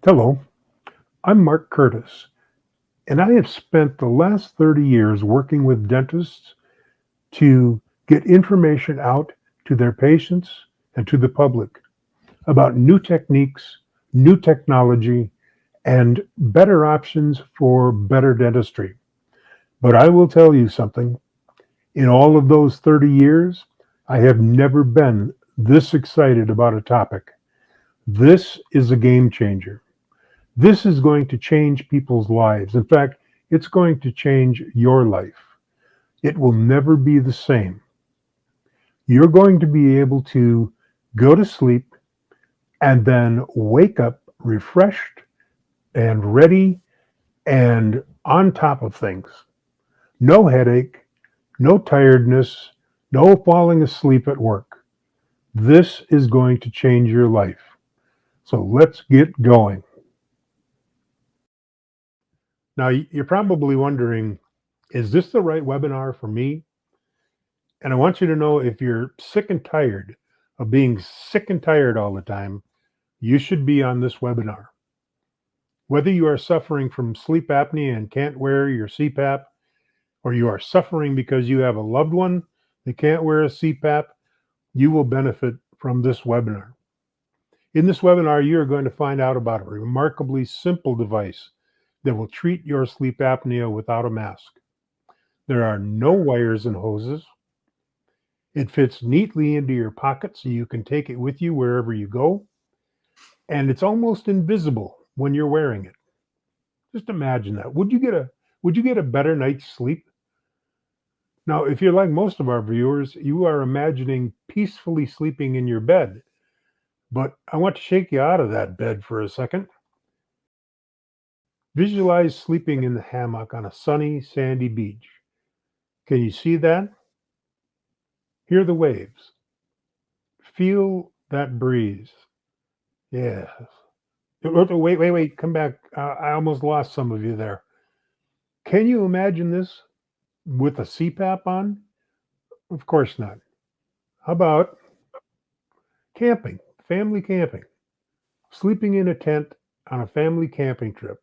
Hello, I'm Mark Curtis, and I have spent the last 30 years working with dentists to get information out to their patients and to the public about new techniques, new technology, and better options for better dentistry. But I will tell you something, in all of those 30 years, I have never been this excited about a topic. This is a game changer. This is going to change people's lives. In fact, it's going to change your life. It will never be the same. You're going to be able to go to sleep and then wake up refreshed and ready and on top of things. No headache, no tiredness, no falling asleep at work. This is going to change your life. So let's get going. Now, you're probably wondering, is this the right webinar for me? And I want you to know, if you're sick and tired of being sick and tired all the time, you should be on this webinar. Whether you are suffering from sleep apnea and can't wear your CPAP, or you are suffering because you have a loved one that can't wear a CPAP, you will benefit from this webinar. In this webinar, you are going to find out about a remarkably simple device that will treat your sleep apnea without a mask. There are no wires and hoses. It fits neatly into your pocket so you can take it with you wherever you go, and it's almost invisible when you're wearing it. Just imagine that. Would you get a better night's sleep? Now, if you're like most of our viewers, you are imagining peacefully sleeping in your bed, but I want to shake you out of that bed for a second. Visualize sleeping in the hammock on a sunny, sandy beach. Can you see that? Hear the waves. Feel that breeze. Yes. Wait. Come back. I almost lost some of you there. Can you imagine this with a CPAP on? Of course not. How about camping, family camping, sleeping in a tent on a family camping trip?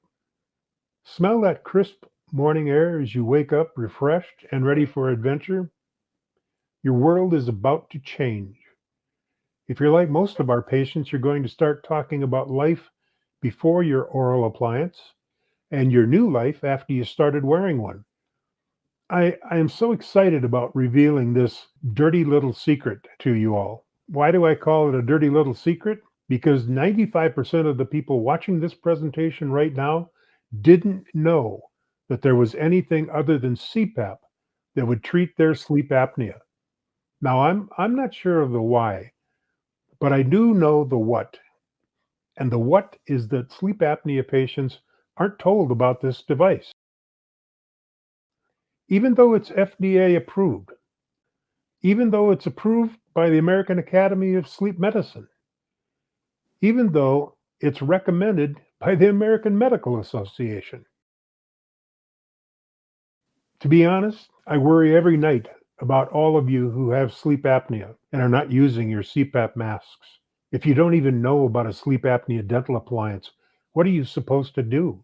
Smell that crisp morning air as you wake up refreshed and ready for adventure. Your world is about to change. If you're like most of our patients, you're going to start talking about life before your oral appliance and your new life after you started wearing one. I am so excited about revealing this dirty little secret to you all. Why do I call it a dirty little secret? Because 95% of the people watching this presentation right now didn't know that there was anything other than CPAP that would treat their sleep apnea. Now, I'm not sure of the why, but I do know the what. And the what is that sleep apnea patients aren't told about this device. Even though it's FDA approved, even though it's approved by the American Academy of Sleep Medicine, even though it's recommended by the American Medical Association. To be honest, I worry every night about all of you who have sleep apnea and are not using your CPAP masks. If you don't even know about a sleep apnea dental appliance, what are you supposed to do?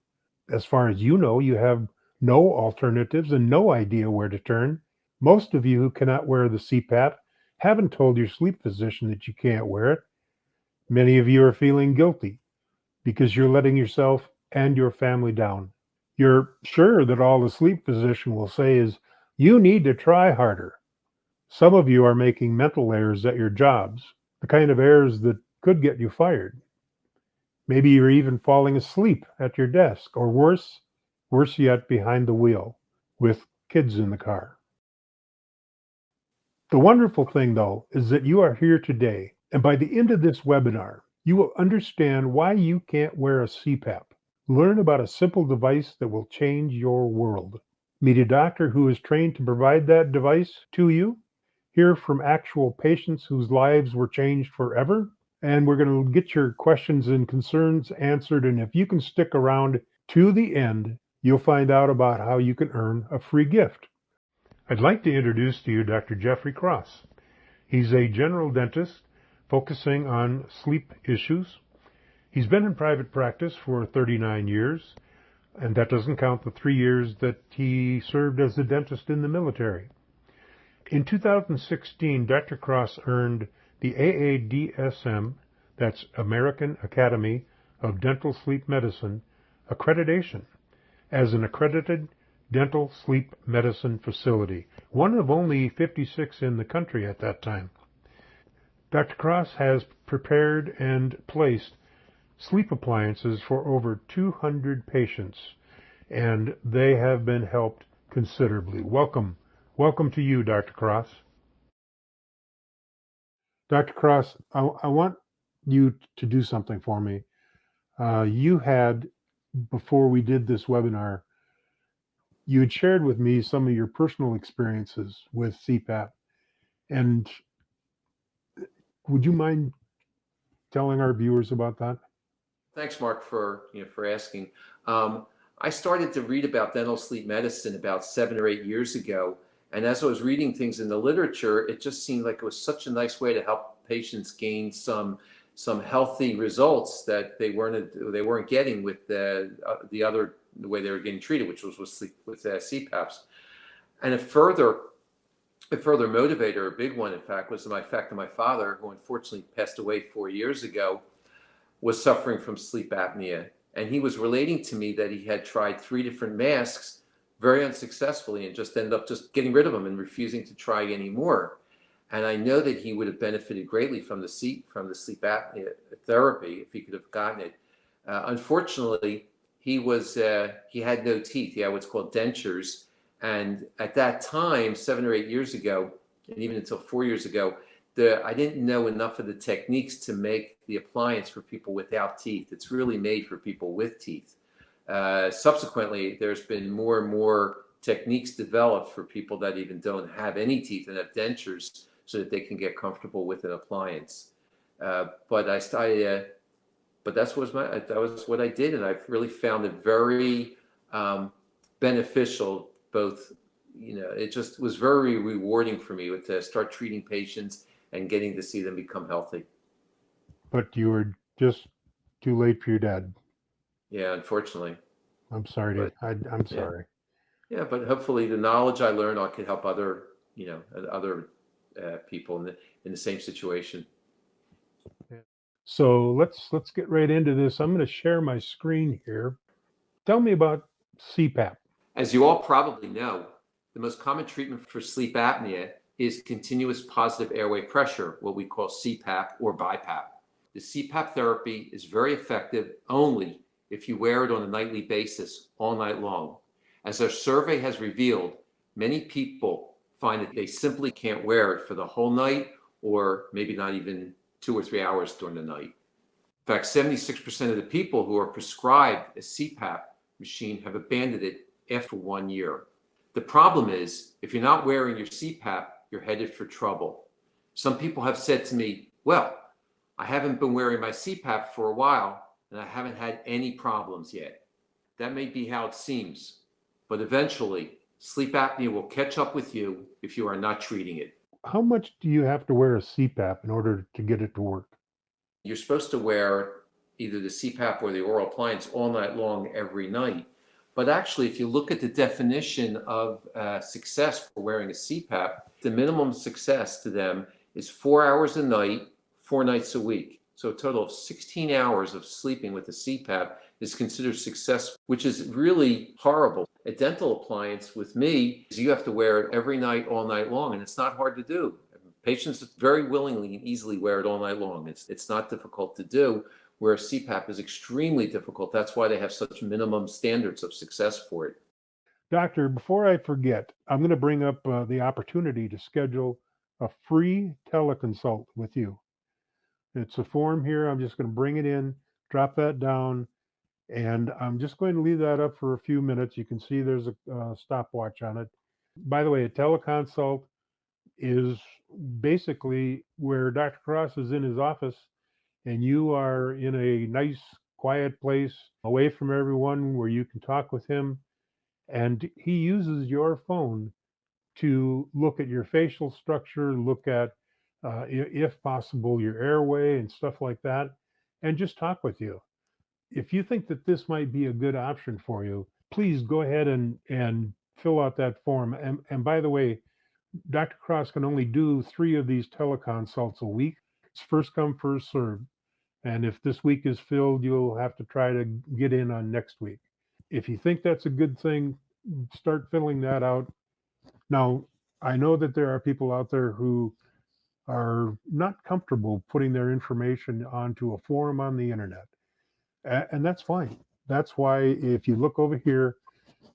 As far as you know, you have no alternatives and no idea where to turn. Most of you who cannot wear the CPAP haven't told your sleep physician that you can't wear it. Many of you are feeling guilty because you're letting yourself and your family down. You're sure that all the sleep physician will say is, you need to try harder. Some of you are making mental errors at your jobs, the kind of errors that could get you fired. Maybe you're even falling asleep at your desk, or worse yet, behind the wheel with kids in the car. The wonderful thing, though, is that you are here today, and by the end of this webinar, you will understand why you can't wear a CPAP. Learn about a simple device that will change your world. Meet a doctor who is trained to provide that device to you. Hear from actual patients whose lives were changed forever. And we're going to get your questions and concerns answered. And if you can stick around to the end, you'll find out about how you can earn a free gift. I'd like to introduce to you Dr. Jeffrey Cross. He's a general dentist focusing on sleep issues. He's been in private practice for 39 years, and that doesn't count the 3 years that he served as a dentist in the military. In 2016, Dr. Cross earned the AADSM, that's American Academy of Dental Sleep Medicine, accreditation as an accredited dental sleep medicine facility, one of only 56 in the country at that time. Dr. Cross has prepared and placed sleep appliances for over 200 patients, and they have been helped considerably. Welcome. Welcome to you, Dr. Cross. Dr. Cross, I want you to do something for me. You had, before we did this webinar, you had shared with me some of your personal experiences with CPAP. And would you mind telling our viewers about that? Thanks, Mark, for asking. I started to read about dental sleep medicine about 7 or 8 years ago, and as I was reading things in the literature, it just seemed like it was such a nice way to help patients gain some healthy results that they weren't getting with the way they were getting treated, which was with CPAPs. And a further motivator, a big one, in fact, was the fact that my father, who unfortunately passed away 4 years ago, was suffering from sleep apnea. And he was relating to me that he had tried 3 different masks very unsuccessfully and just ended up just getting rid of them and refusing to try anymore. And I know that he would have benefited greatly from the sleep apnea therapy if he could have gotten it. Unfortunately, he had no teeth. He had what's called dentures. And at that time, 7 or 8 years ago, and even until 4 years ago, I didn't know enough of the techniques to make the appliance for people without teeth. It's really made for people with teeth. Subsequently, there's been more and more techniques developed for people that even don't have any teeth and have dentures, so that they can get comfortable with an appliance. But that was what I did, and I've really found it very beneficial. Both, it just was very rewarding for me to start treating patients and getting to see them become healthy. But you were just too late for your dad. Yeah, unfortunately. I'm sorry. I'm Yeah. sorry. Yeah, but hopefully the knowledge I learned, I could help other people in the same situation. So let's get right into this. I'm going to share my screen here. Tell me about CPAP. As you all probably know, the most common treatment for sleep apnea is continuous positive airway pressure, what we call CPAP or BiPAP. The CPAP therapy is very effective only if you wear it on a nightly basis all night long. As our survey has revealed, many people find that they simply can't wear it for the whole night, or maybe not even 2 or 3 hours during the night. In fact, 76% of the people who are prescribed a CPAP machine have abandoned it after 1 year. The problem is, if you're not wearing your CPAP, you're headed for trouble. Some people have said to me, well, I haven't been wearing my CPAP for a while and I haven't had any problems yet. That may be how it seems, but eventually sleep apnea will catch up with you if you are not treating it. How much do you have to wear a CPAP in order to get it to work? You're supposed to wear either the CPAP or the oral appliance all night long every night. But actually, if you look at the definition of success for wearing a CPAP, the minimum success to them is 4 hours a night, 4 nights a week. So a total of 16 hours of sleeping with a CPAP is considered successful, which is really horrible. A dental appliance with me, you have to wear it every night, all night long, and it's not hard to do. Patients very willingly and easily wear it all night long. It's not difficult to do, where CPAP is extremely difficult. That's why they have such minimum standards of success for it. Doctor, before I forget, I'm going to bring up the opportunity to schedule a free teleconsult with you. It's a form here. I'm just going to bring it in, drop that down, and I'm just going to leave that up for a few minutes. You can see there's a stopwatch on it. By the way, a teleconsult is basically where Dr. Cross is in his office and you are in a nice, quiet place away from everyone where you can talk with him. And he uses your phone to look at your facial structure, look at, if possible, your airway and stuff like that. and just talk with you. If you think that this might be a good option for you, please go ahead and fill out that form. And by the way, Dr. Cross can only do 3 of these teleconsults a week. It's first come, first served. And if this week is filled, you'll have to try to get in on next week. If you think that's a good thing, start filling that out. Now, I know that there are people out there who are not comfortable putting their information onto a forum on the internet, and that's fine. That's why if you look over here,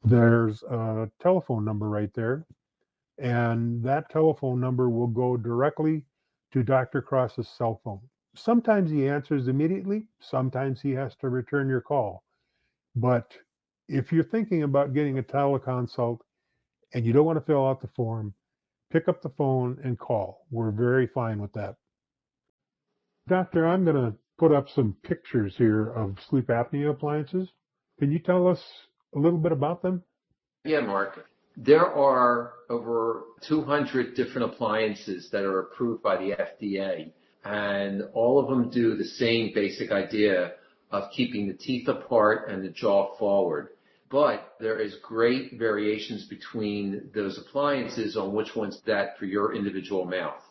there's a telephone number right there, and that telephone number will go directly to Dr. Cross's cell phone. Sometimes he answers immediately, sometimes he has to return your call. But if you're thinking about getting a teleconsult and you don't want to fill out the form, pick up the phone and call. We're very fine with that. Doctor, I'm going to put up some pictures here of sleep apnea appliances. Can you tell us a little bit about them? Yeah, Mark. There are over 200 different appliances that are approved by the FDA, and all of them do the same basic idea of keeping the teeth apart and the jaw forward. But there is great variations between those appliances on which one's that for your individual mouth.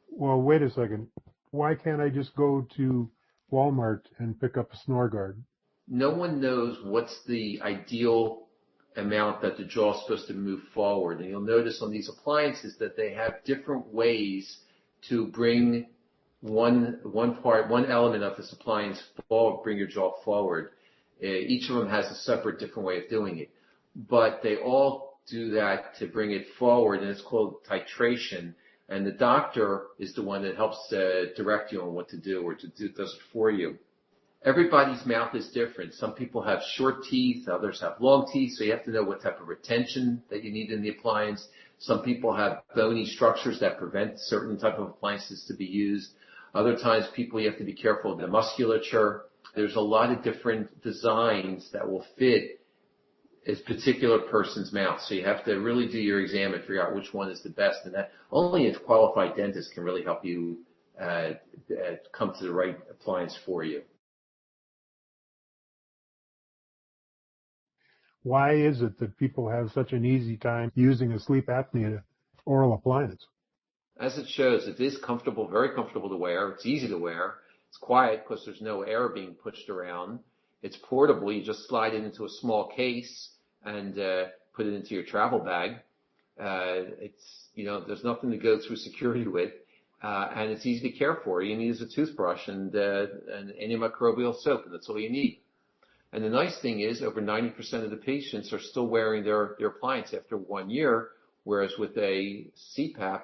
Well, wait a second. Why can't I just go to Walmart and pick up a snore guard? No one knows what's the ideal amount that the jaw is supposed to move forward. And you'll notice on these appliances that they have different ways to bring one element of this appliance forward, bring your jaw forward. Each of them has a separate different way of doing it. But they all do that to bring it forward, and it's called titration. And the doctor is the one that helps direct you on what to do or does it for you. Everybody's mouth is different. Some people have short teeth, others have long teeth, so you have to know what type of retention that you need in the appliance. Some people have bony structures that prevent certain type of appliances to be used. Other times people, you have to be careful of the musculature. There's a lot of different designs that will fit a particular person's mouth. So you have to really do your exam and figure out which one is the best. And that only a qualified dentist can really help you come to the right appliance for you. Why is it that people have such an easy time using a sleep apnea oral appliance? As it shows, it is comfortable, very comfortable to wear. It's easy to wear. It's quiet because there's no air being pushed around. It's portable. You just slide it into a small case and put it into your travel bag. There's nothing to go through security with, and it's easy to care for. You need is a toothbrush and antimicrobial soap, and that's all you need. And the nice thing is, over 90% of the patients are still wearing their appliance after 1 year, whereas with a CPAP,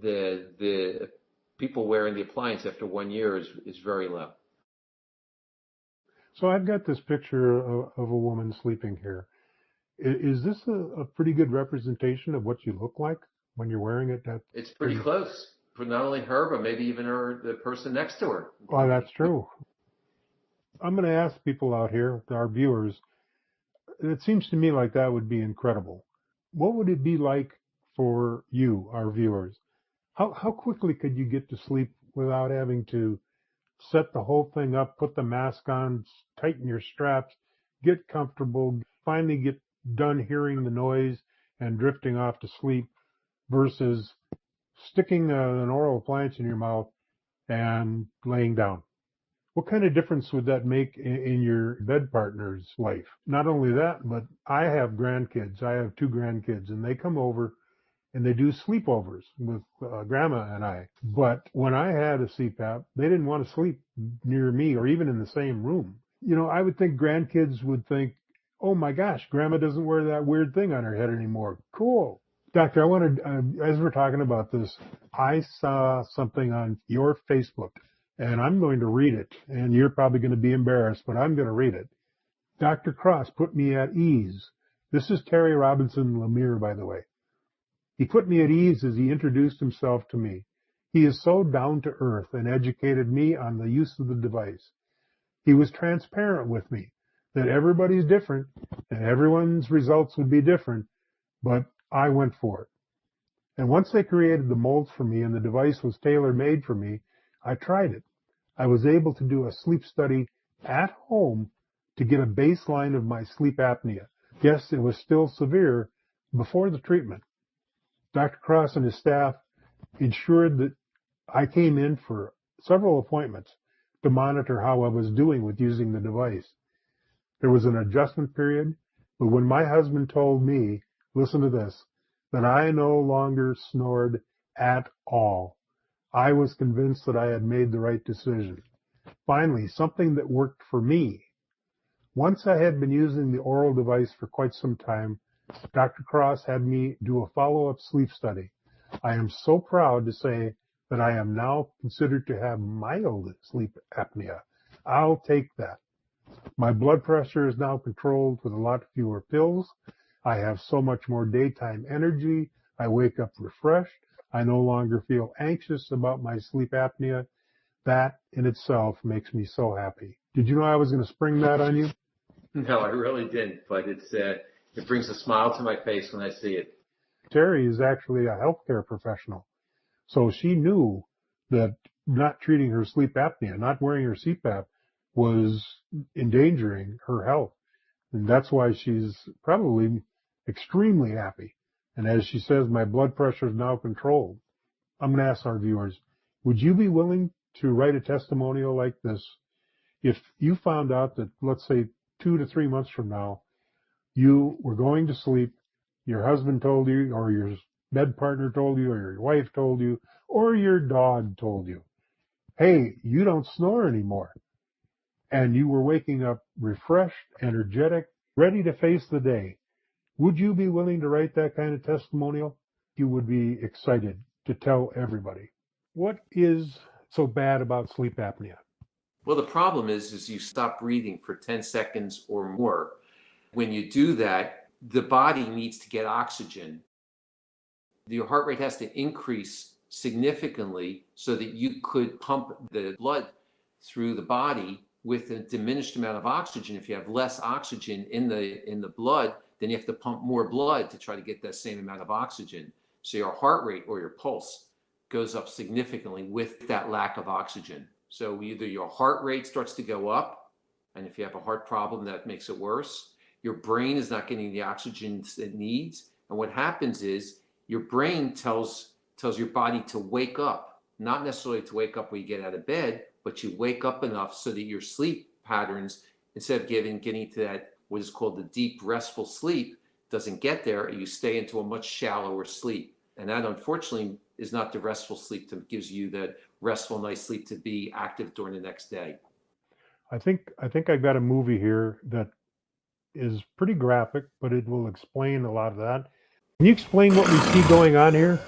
the people wearing the appliance after 1 year is very low. So I've got this picture of a woman sleeping here. Is this a pretty good representation of what you look like when you're wearing it? It's pretty close for not only her, but maybe even the person next to her. Oh, that's true. I'm going to ask people out here, our viewers, it seems to me like that would be incredible. What would it be like for you, our viewers? How quickly could you get to sleep without having to set the whole thing up, put the mask on, tighten your straps, get comfortable, finally get done hearing the noise and drifting off to sleep versus sticking an oral appliance in your mouth and laying down? What kind of difference would that make in your bed partner's life? Not only that, but I have grandkids. I have 2 grandkids, and they come over and they do sleepovers with grandma and I. But when I had a CPAP, they didn't want to sleep near me or even in the same room. I would think grandkids would think, oh my gosh, grandma doesn't wear that weird thing on her head anymore. Cool. Doctor, I wanted, as we're talking about this, I saw something on your Facebook, and I'm going to read it. And you're probably going to be embarrassed, but I'm going to read it. Dr. Cross put me at ease. This is Terry Robinson Lemire, by the way. He put me at ease as he introduced himself to me. He is so down to earth and educated me on the use of the device. He was transparent with me that everybody's different and everyone's results would be different, but I went for it. And once they created the molds for me and the device was tailor-made for me, I tried it. I was able to do a sleep study at home to get a baseline of my sleep apnea. Yes, it was still severe before the treatment. Dr. Cross and his staff ensured that I came in for several appointments to monitor how I was doing with using the device. There was an adjustment period, but when my husband told me, listen to this, that I no longer snored at all, I was convinced that I had made the right decision. Finally, something that worked for me. Once I had been using the oral device for quite some time, Dr. Cross had me do a follow-up sleep study. I am so proud to say that I am now considered to have mild sleep apnea. I'll take that. My blood pressure is now controlled with a lot fewer pills. I have so much more daytime energy. I wake up refreshed. I no longer feel anxious about my sleep apnea. That in itself makes me so happy. Did you know I was going to spring that on you? No, I really didn't, but it brings a smile to my face when I see it. Terry is actually a healthcare professional. So she knew that not treating her sleep apnea, not wearing her CPAP was endangering her health. And that's why she's probably extremely happy. And as she says, my blood pressure is now controlled. I'm going to ask our viewers, would you be willing to write a testimonial like this if you found out that, let's say, 2 to 3 months from now, you were going to sleep, your husband told you, or your bed partner told you, or your wife told you, or your dog told you, hey, you don't snore anymore. And you were waking up refreshed, energetic, ready to face the day. Would you be willing to write that kind of testimonial? You would be excited to tell everybody. What is so bad about sleep apnea? Well, the problem is you stop breathing for 10 seconds or more. When you do that, the body needs to get oxygen. Your heart rate has to increase significantly so that you could pump the blood through the body with a diminished amount of oxygen. If you have less oxygen in the blood, then you have to pump more blood to try to get that same amount of oxygen. So your heart rate or your pulse goes up significantly with that lack of oxygen. So either your heart rate starts to go up, and if you have a heart problem, that makes it worse. Your brain is not getting the oxygen it needs. And what happens is your brain tells your body to wake up, not necessarily to wake up when you get out of bed, but you wake up enough so that your sleep patterns, instead of getting to that what is called the deep restful sleep, doesn't get there, you stay into a much shallower sleep. And that unfortunately is not the restful sleep that gives you that restful nice sleep to be active during the next day. I think I've got a movie here that is pretty graphic, but it will explain a lot of that. Can you explain what we see going on here?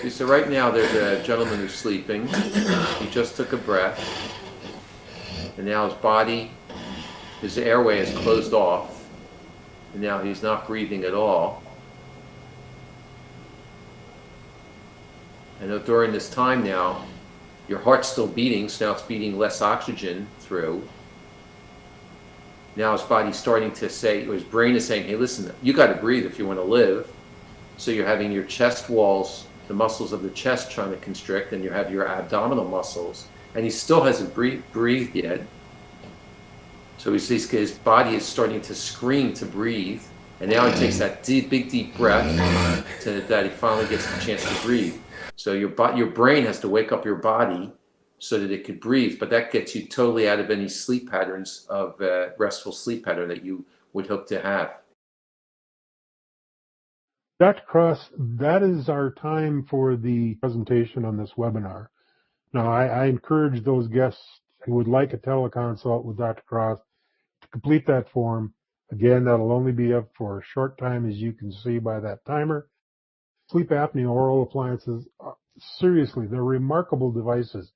See, so right now there's a gentleman who's sleeping. He just took a breath, and now his airway is closed off, and now he's not breathing at all. And during this time now, your heart's still beating, so now it's beating less oxygen through. Now his body's starting to say, or his brain is saying, hey, listen, you got to breathe if you want to live. So you're having your chest walls, the muscles of the chest trying to constrict, and you have your abdominal muscles. And he still hasn't breathed yet. So his body is starting to scream to breathe. And now he takes that big, deep breath that he finally gets the chance to breathe. So your brain has to wake up your body so that it could breathe. But that gets you totally out of any sleep patterns of restful sleep pattern that you would hope to have. Dr. Cross, that is our time for the presentation on this webinar. Now, I encourage those guests who would like a teleconsult with Dr. Cross to complete that form. Again, that'll only be up for a short time, as you can see by that timer. Sleep apnea oral appliances, seriously, they're remarkable devices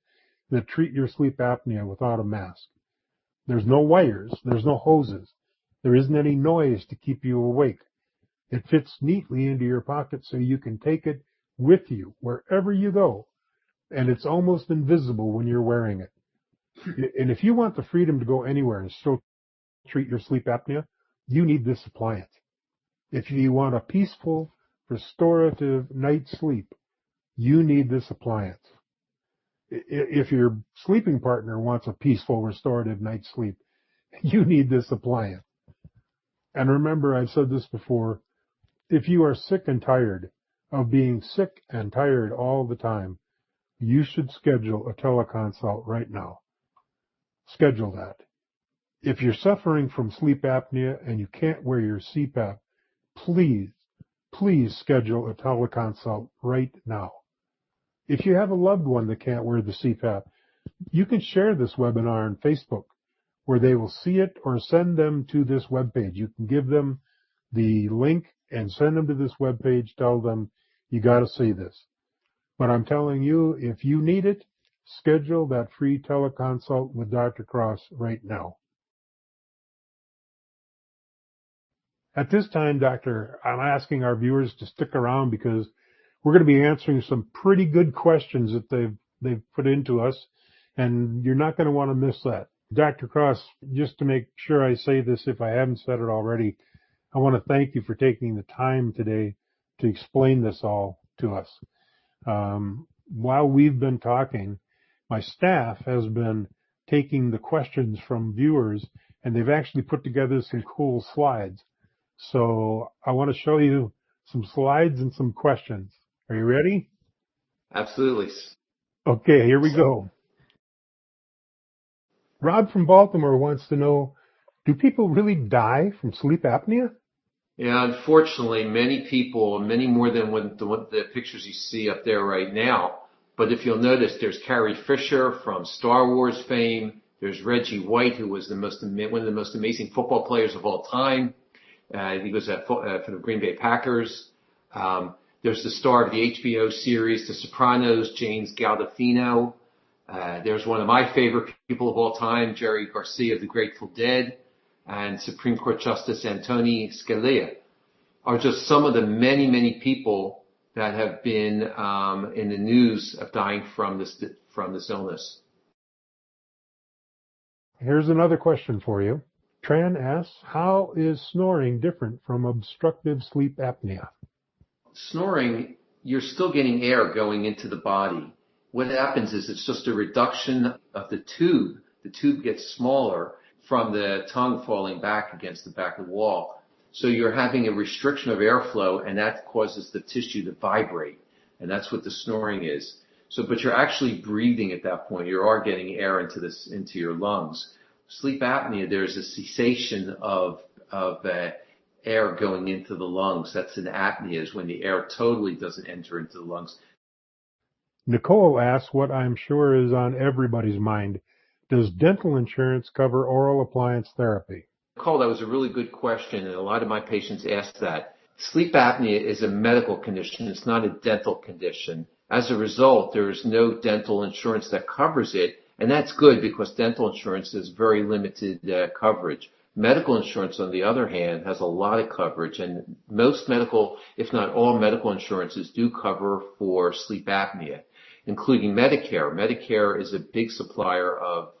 that treat your sleep apnea without a mask. There's no wires, there's no hoses, there isn't any noise to keep you awake. It fits neatly into your pocket so you can take it with you wherever you go, and it's almost invisible when you're wearing it. And if you want the freedom to go anywhere and still treat your sleep apnea, you need this appliance. If you want a peaceful, restorative night's sleep, you need this appliance. If your sleeping partner wants a peaceful, restorative night's sleep, you need this appliance. And remember, I've said this before, if you are sick and tired of being sick and tired all the time, you should schedule a teleconsult right now. Schedule that. If you're suffering from sleep apnea and you can't wear your CPAP, please, please schedule a teleconsult right now. If you have a loved one that can't wear the CPAP, you can share this webinar on Facebook where they will see it, or send them to this webpage. You can give them the link and send them to this webpage. Tell them you got to see this. But I'm telling you, if you need it, schedule that free teleconsult with Dr. Cross right now. At this time, Doctor, I'm asking our viewers to stick around because we're going to be answering some pretty good questions that they've put into us, and you're not going to want to miss that. Dr. Cross, just to make sure I say this if I haven't said it already, I want to thank you for taking the time today to explain this all to us. While we've been talking, my staff has been taking the questions from viewers, and they've actually put together some cool slides. So I want to show you some slides and some questions. Are you ready? Absolutely. Okay, here we go. Rob from Baltimore wants to know, do people really die from sleep apnea? Yeah, unfortunately, many people, many more than the pictures you see up there right now. But if you'll notice, there's Carrie Fisher from Star Wars fame. There's Reggie White, who was one of the most amazing football players of all time. He was for the Green Bay Packers. There's the star of the HBO series The Sopranos, James Gandolfino. There's one of my favorite people of all time, Jerry Garcia of the Grateful Dead, and Supreme Court Justice Antonin Scalia are just some of the many, many people that have been in the news of dying from this illness. Here's another question for you. Tran asks, how is snoring different from obstructive sleep apnea? Snoring, you're still getting air going into the body. What happens is it's just a reduction of the tube. The tube gets smaller from the tongue falling back against the back of the wall. So you're having a restriction of airflow, and that causes the tissue to vibrate. And that's what the snoring is. So, but you're actually breathing at that point. You are getting air into your lungs. Sleep apnea, there's a cessation of air going into the lungs. That's an apnea, is when the air totally doesn't enter into the lungs. Nicole asks what I'm sure is on everybody's mind. Does dental insurance cover oral appliance therapy? Nicole, that was a really good question, and a lot of my patients ask that. Sleep apnea is a medical condition. It's not a dental condition. As a result, there is no dental insurance that covers it, and that's good because dental insurance has very limited coverage. Medical insurance, on the other hand, has a lot of coverage, and most medical, if not all medical insurances, do cover for sleep apnea, including Medicare. Medicare is a big supplier of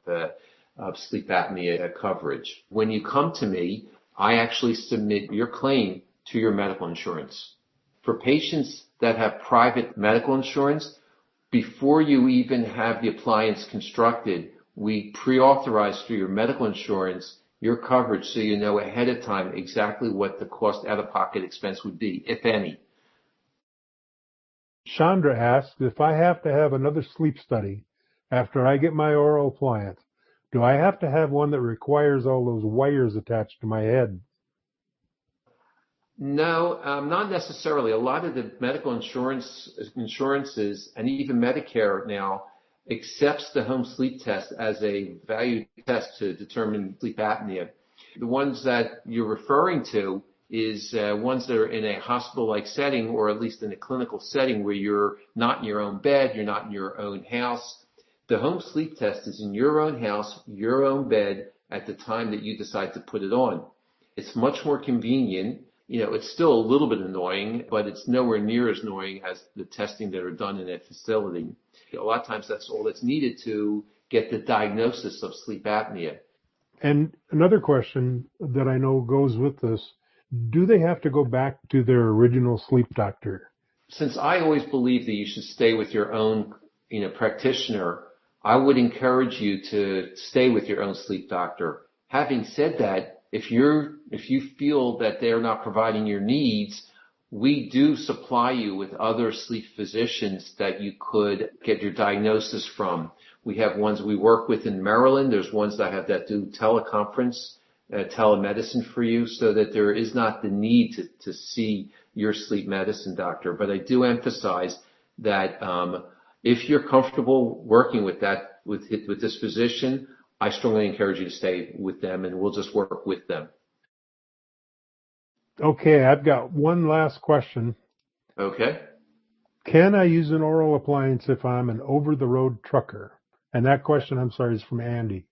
sleep apnea coverage. When you come to me, I actually submit your claim to your medical insurance. For patients that have private medical insurance, before you even have the appliance constructed, we pre-authorize through your medical insurance your coverage so you know ahead of time exactly what the cost out-of-pocket expense would be, if any. Chandra asks, if I have to have another sleep study after I get my oral appliance, do I have to have one that requires all those wires attached to my head? No, not necessarily. A lot of the medical insurances and even Medicare now accepts the home sleep test as a value test to determine sleep apnea. The ones that you're referring to is ones that are in a hospital-like setting, or at least in a clinical setting where you're not in your own bed, you're not in your own house. The home sleep test is in your own house, your own bed at the time that you decide to put it on. It's much more convenient. You know, it's still a little bit annoying, but it's nowhere near as annoying as the testing that are done in a facility. A lot of times that's all that's needed to get the diagnosis of sleep apnea. And another question that I know goes with this, do they have to go back to their original sleep doctor? Since I always believe that you should stay with your own practitioner, I would encourage you to stay with your own sleep doctor. Having said that, if you feel that they're not providing your needs, we do supply you with other sleep physicians that you could get your diagnosis from. We have ones we work with in Maryland. There's ones that do teleconference, telemedicine for you, so that there is not the need to see your sleep medicine doctor. But I do emphasize that if you're comfortable working with this physician, I strongly encourage you to stay with them, and we'll just work with them. Okay, I've got one last question. Okay. Can I use an oral appliance if I'm an over-the-road trucker? And that question, I'm sorry, is from Andy.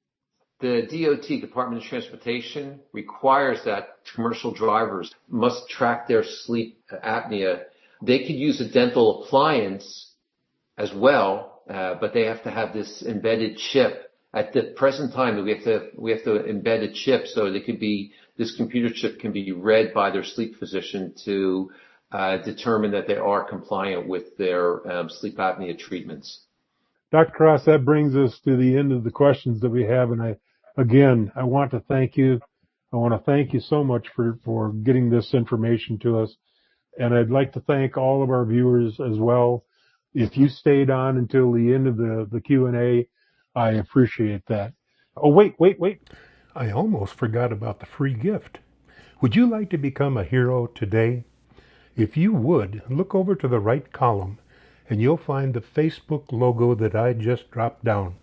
The DOT, Department of Transportation, requires that commercial drivers must track their sleep apnea. They could use a dental appliance as well, but they have to have this embedded chip. At the present time, we have to embed a chip so this computer chip can be read by their sleep physician to determine that they are compliant with their sleep apnea treatments. Dr. Cross, that brings us to the end of the questions that we have. And I want to thank you. I want to thank you so much for getting this information to us. And I'd like to thank all of our viewers as well. If you stayed on until the end of the Q&A, I appreciate that. Oh, wait. I almost forgot about the free gift. Would you like to become a hero today? If you would, look over to the right column and you'll find the Facebook logo that I just dropped down.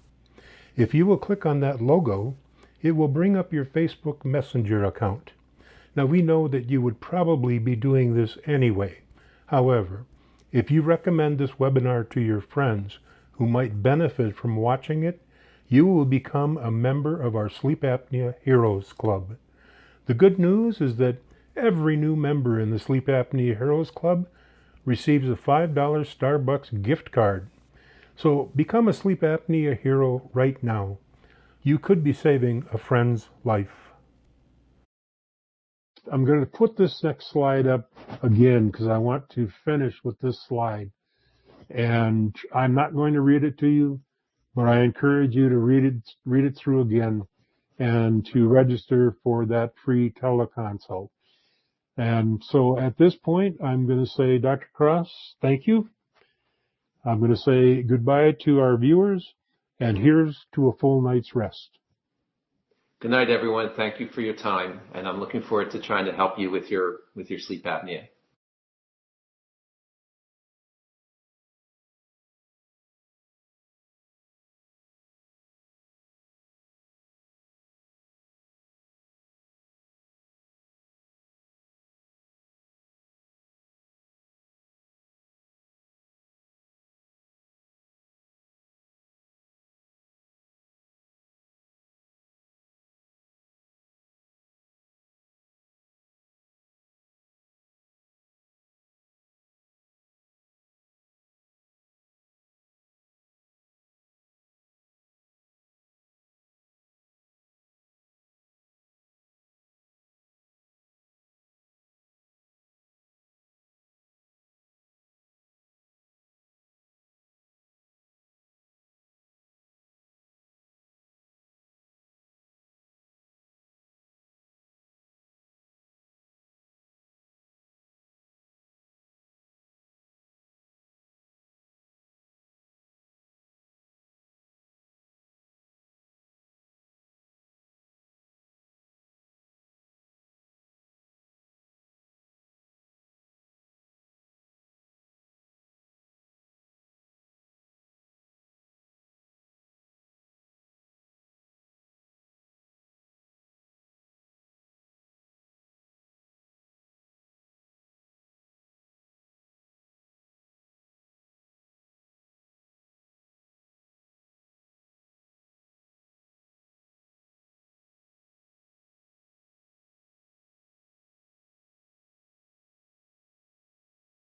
If you will click on that logo, it will bring up your Facebook Messenger account. Now, we know that you would probably be doing this anyway. However, if you recommend this webinar to your friends who might benefit from watching it, you will become a member of our Sleep Apnea Heroes Club. The good news is that every new member in the Sleep Apnea Heroes Club receives a $5 Starbucks gift card. So become a sleep apnea hero right now. You could be saving a friend's life. I'm going to put this next slide up again because I want to finish with this slide. And I'm not going to read it to you, but I encourage you to read it through again and to register for that free teleconsult. And so at this point, I'm going to say, Dr. Cross, thank you. I'm going to say goodbye to our viewers, and here's to a full night's rest. Good night, everyone. Thank you for your time, and I'm looking forward to trying to help you with your sleep apnea.